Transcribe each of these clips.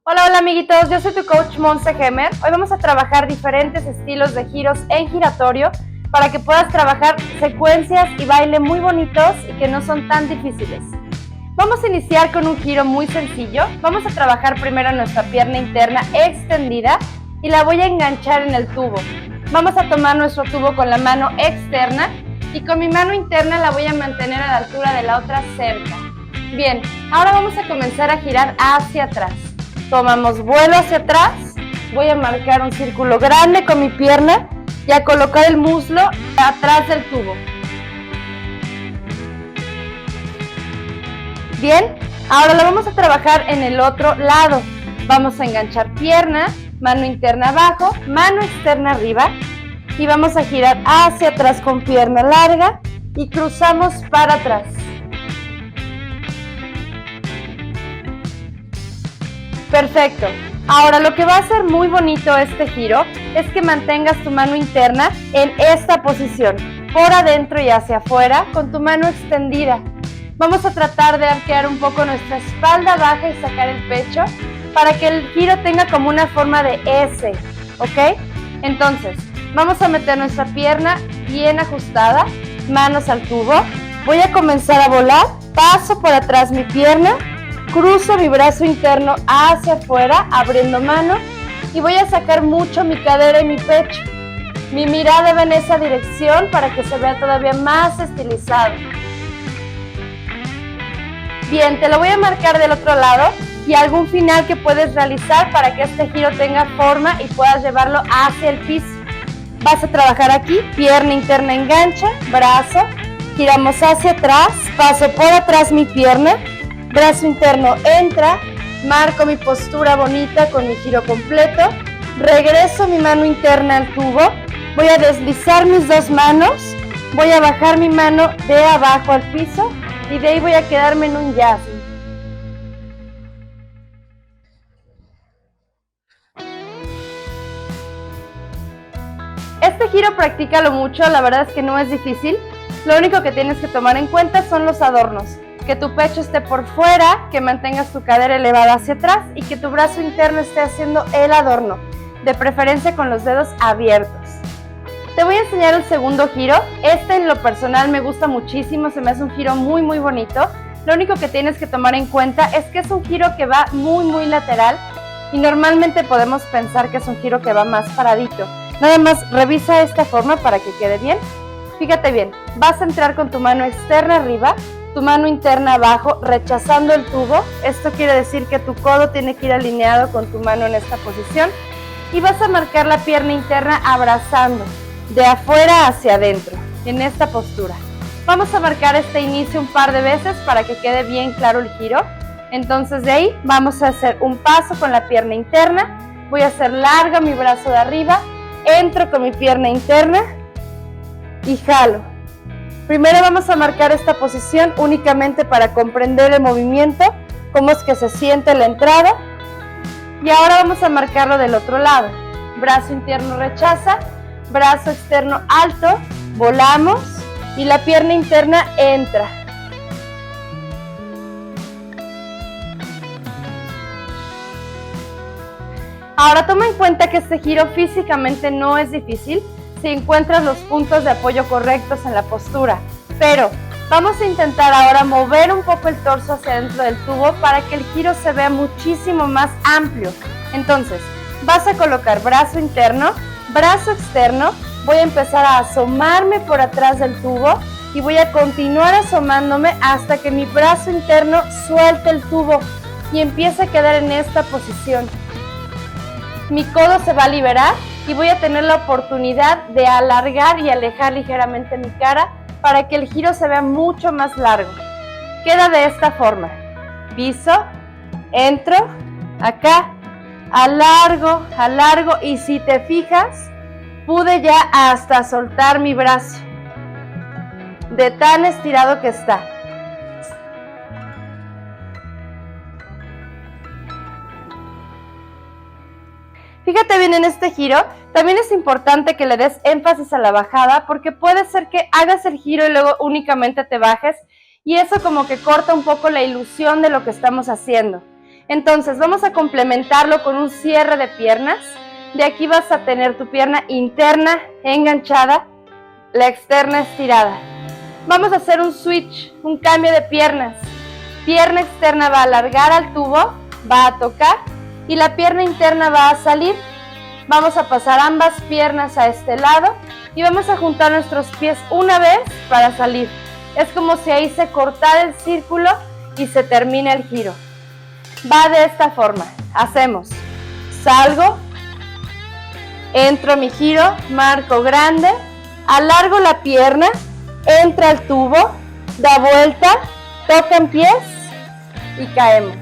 Hola, hola amiguitos, yo soy tu coach Monse Gemer. Hoy vamos a trabajar diferentes estilos de giros en giratorio para que puedas trabajar secuencias y baile muy bonitos y que no son tan difíciles. Vamos a iniciar con un giro muy sencillo. Vamos a trabajar primero nuestra pierna interna extendida y la voy a enganchar en el tubo. Vamos a tomar nuestro tubo con la mano externa y con mi mano interna la voy a mantener a la altura de la otra cerca. Bien, ahora vamos a comenzar a girar hacia atrás. Tomamos vuelo hacia atrás, voy a marcar un círculo grande con mi pierna y a colocar el muslo atrás del tubo. Bien, ahora lo vamos a trabajar en el otro lado. Vamos a enganchar pierna, mano interna abajo, mano externa arriba y vamos a girar hacia atrás con pierna larga y cruzamos para atrás. Perfecto. Ahora lo que va a hacer muy bonito este giro es que mantengas tu mano interna en esta posición, por adentro y hacia afuera, con tu mano extendida. Vamos a tratar de arquear un poco nuestra espalda baja y sacar el pecho para que el giro tenga como una forma de S, ¿ok? Entonces, vamos a meter nuestra pierna bien ajustada, manos al tubo. Voy a comenzar a volar, paso por atrás mi pierna, cruzo mi brazo interno hacia afuera, abriendo mano, y voy a sacar mucho mi cadera y mi pecho. Mi mirada va en esa dirección para que se vea todavía más estilizado. Bien, te lo voy a marcar del otro lado y algún final que puedes realizar para que este giro tenga forma y puedas llevarlo hacia el piso. Vas a trabajar aquí, pierna interna engancha, brazo, giramos hacia atrás, paso por atrás mi pierna, brazo interno entra, marco mi postura bonita con mi giro completo, regreso mi mano interna al tubo, voy a deslizar mis dos manos, voy a bajar mi mano de abajo al piso y de ahí voy a quedarme en un jazz. Este giro practícalo mucho, la verdad es que no es difícil. Lo único que tienes que tomar en cuenta son los adornos. Que tu pecho esté por fuera, que mantengas tu cadera elevada hacia atrás y que tu brazo interno esté haciendo el adorno, de preferencia con los dedos abiertos. Te voy a enseñar el segundo giro. Este en lo personal me gusta muchísimo, se me hace un giro muy bonito. Lo único que tienes que tomar en cuenta es que es un giro que va muy lateral y normalmente podemos pensar que es un giro que va más paradito. Nada más revisa esta forma para que quede bien. Fíjate bien, vas a entrar con tu mano externa arriba, tu mano interna abajo, rechazando el tubo. Esto quiere decir que tu codo tiene que ir alineado con tu mano en esta posición. Y vas a marcar la pierna interna abrazando, de afuera hacia adentro, en esta postura. Vamos a marcar este inicio un par de veces para que quede bien claro el giro. Entonces de ahí vamos a hacer un paso con la pierna interna. Voy a hacer largo mi brazo de arriba, entro con mi pierna interna y jalo. Primero vamos a marcar esta posición únicamente para comprender el movimiento, cómo es que se siente la entrada. Y ahora vamos a marcarlo del otro lado. Brazo interno rechaza, brazo externo alto, volamos y la pierna interna entra. Ahora toma en cuenta que este giro físicamente no es difícil si encuentras los puntos de apoyo correctos en la postura, pero vamos a intentar ahora mover un poco el torso hacia dentro del tubo para que el giro se vea muchísimo más amplio. Entonces, vas a colocar brazo interno, brazo externo, voy a empezar a asomarme por atrás del tubo y voy a continuar asomándome hasta que mi brazo interno suelte el tubo y empiece a quedar en esta posición. Mi codo se va a liberar y voy a tener la oportunidad de alargar y alejar ligeramente mi cara para que el giro se vea mucho más largo. Queda de esta forma. Piso, entro, acá, alargo y si te fijas, pude ya hasta soltar mi brazo de tan estirado que está. Fíjate bien en este giro, también es importante que le des énfasis a la bajada porque puede ser que hagas el giro y luego únicamente te bajes y eso como que corta un poco la ilusión de lo que estamos haciendo. Entonces vamos a complementarlo con un cierre de piernas. De aquí vas a tener tu pierna interna enganchada, la externa estirada. Vamos a hacer un switch, un cambio de piernas. Pierna externa va a alargar al tubo, va a tocar y la pierna interna va a salir. Vamos a pasar ambas piernas a este lado y vamos a juntar nuestros pies una vez para salir. Es como si ahí se cortara el círculo y se termina el giro. Va de esta forma. Hacemos, salgo, entro a mi giro, marco grande, alargo la pierna, entra al tubo, da vuelta, tocan pies y caemos.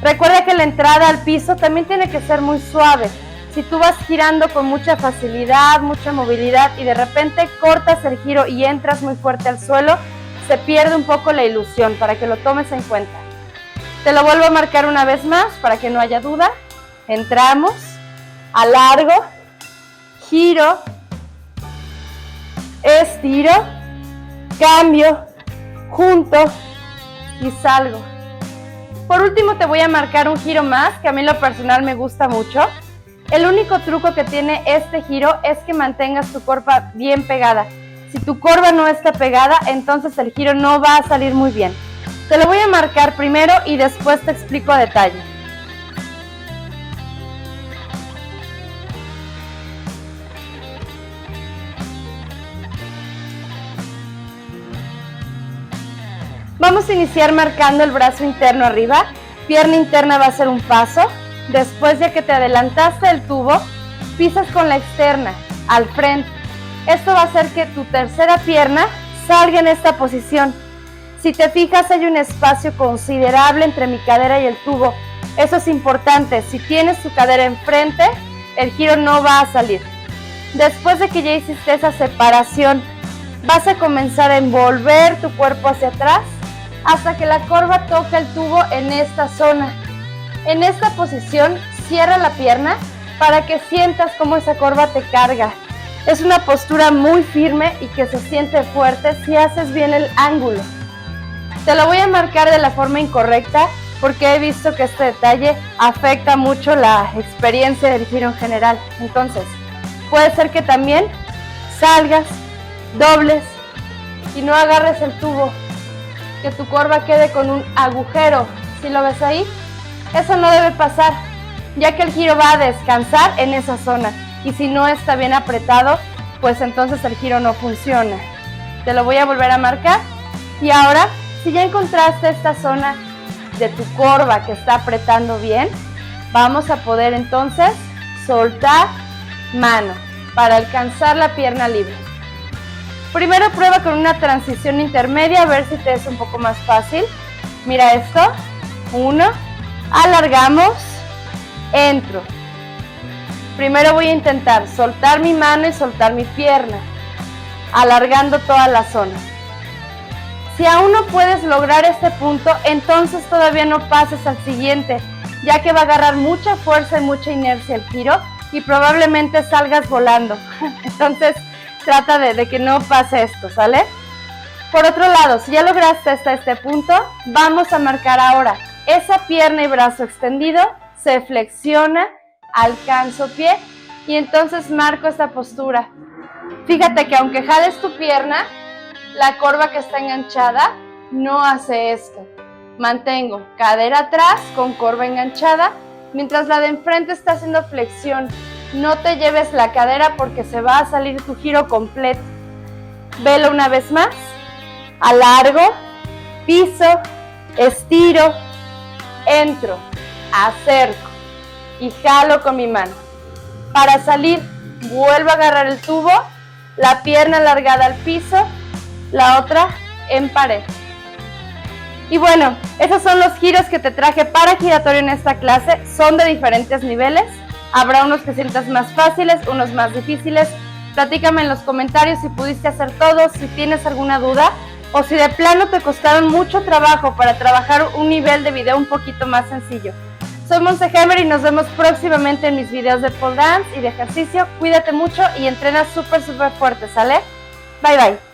Recuerda que la entrada al piso también tiene que ser muy suave. Si tú vas girando con mucha facilidad, mucha movilidad y de repente cortas el giro y entras muy fuerte al suelo, se pierde un poco la ilusión, para que lo tomes en cuenta. Te lo vuelvo a marcar una vez más para que no haya duda. Entramos, alargo, giro, estiro, cambio, junto y salgo. Por último te voy a marcar un giro más que a mí en lo personal me gusta mucho. El único truco que tiene este giro es que mantengas tu corva bien pegada. Si tu corva no está pegada, entonces el giro no va a salir muy bien. Te lo voy a marcar primero y después te explico a detalle. Vamos a iniciar marcando el brazo interno arriba. Pierna interna va a ser un paso. Después de que te adelantaste del tubo, pisas con la externa al frente. Esto va a hacer que tu tercera pierna salga en esta posición. Si te fijas, hay un espacio considerable entre mi cadera y el tubo. Eso es importante. Si tienes tu cadera enfrente, el giro no va a salir. Después de que ya hiciste esa separación, vas a comenzar a envolver tu cuerpo hacia atrás hasta que la corva toque el tubo en esta zona. En esta posición, cierra la pierna para que sientas cómo esa corva te carga. Es una postura muy firme y que se siente fuerte si haces bien el ángulo. Te lo voy a marcar de la forma incorrecta porque he visto que este detalle afecta mucho la experiencia del giro en general. Entonces, puede ser que también salgas, dobles y no agarres el tubo, que tu corva quede con un agujero. ¿Sí lo ves ahí? Eso no debe pasar, ya que el giro va a descansar en esa zona y si no está bien apretado, pues entonces el giro no funciona. Te lo voy a volver a marcar y ahora, si ya encontraste esta zona de tu corva que está apretando bien, vamos a poder entonces soltar mano para alcanzar la pierna libre. Primero prueba con una transición intermedia a ver si te es un poco más fácil. Mira esto, 1, alargamos, entro. Primero voy a intentar soltar mi mano y soltar mi pierna, alargando toda la zona. Si aún no puedes lograr este punto, entonces todavía no pases al siguiente, ya que va a agarrar mucha fuerza y mucha inercia el giro y probablemente salgas volando. Entonces trata de que no pase esto, ¿sale? Por otro lado, si ya lograste hasta este punto, vamos a marcar ahora esa pierna y brazo extendido, se flexiona, alcanzo pie y entonces marco esta postura. Fíjate que aunque jales tu pierna, la corva que está enganchada no hace esto. Mantengo cadera atrás con corva enganchada, mientras la de enfrente está haciendo flexión. No te lleves la cadera porque se va a salir tu giro completo. Velo una vez más. Alargo, piso, estiro, entro, acerco y jalo con mi mano. Para salir, vuelvo a agarrar el tubo, la pierna alargada al piso, la otra en pared. Y bueno, esos son los giros que te traje para giratorio en esta clase. Son de diferentes niveles. Habrá unos que sientas más fáciles, unos más difíciles. Platícame en los comentarios si pudiste hacer todos, si tienes alguna duda o si de plano te costaron mucho trabajo para trabajar un nivel de video un poquito más sencillo. Soy Monse Gemer y nos vemos próximamente en mis videos de pole dance y de ejercicio. Cuídate mucho y entrena súper fuerte, ¿sale? Bye bye.